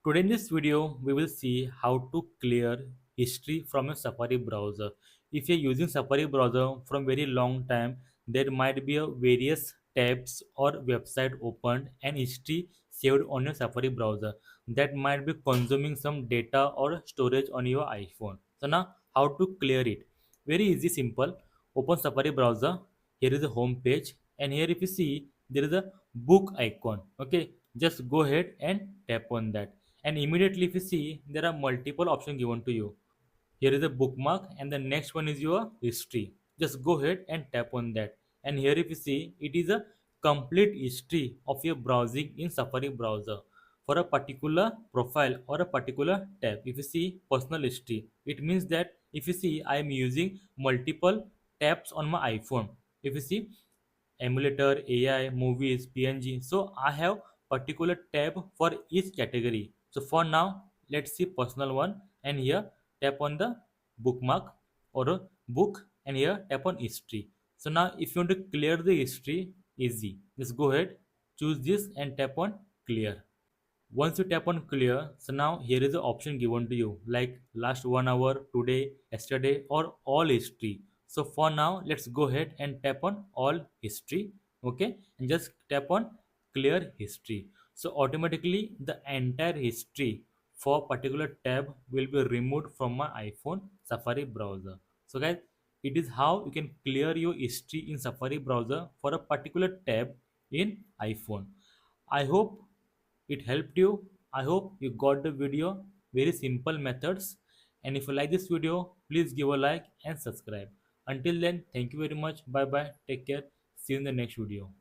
Today in this video, we will see how to clear history from your Safari browser. If you're using Safari browser from very long time, there might be a various tabs or website opened and history saved on your Safari browser that might be consuming some data or storage on your iPhone. So now, how to clear it? Very easy, simple. Open Safari browser. Here is the home page, and here if you see there is a book icon. Okay, just go ahead and tap on that, and immediately if you see there are multiple options given to you. Here is a bookmark and the next one is your history. Just go ahead and tap on that, and here if you see it is a complete history of your browsing in Safari browser for a particular profile or a particular tab. If you see personal history, it means that if you see I am using multiple tabs on my iPhone. If you see emulator, AI, movies, PNG. So I have particular tab for each category. So for now, let's see personal one, and here tap on the bookmark or a book, and here tap on history. So now if you want to clear the history, easy. Just go ahead, choose this and tap on clear. Once you tap on clear, so now here is the option given to you like last 1 hour, today, yesterday, or all history. So for now, let's go ahead and tap on all history. Okay, and just tap on clear history. So automatically the entire history for particular tab will be removed from my iPhone Safari browser. So guys, it is how you can clear your history in Safari browser for a particular tab in iPhone. I hope it helped you. I hope you got the video. Very simple methods. And if you like this video, please give a like and subscribe. Until then, thank you very much. Bye bye, take care, see you in the next video.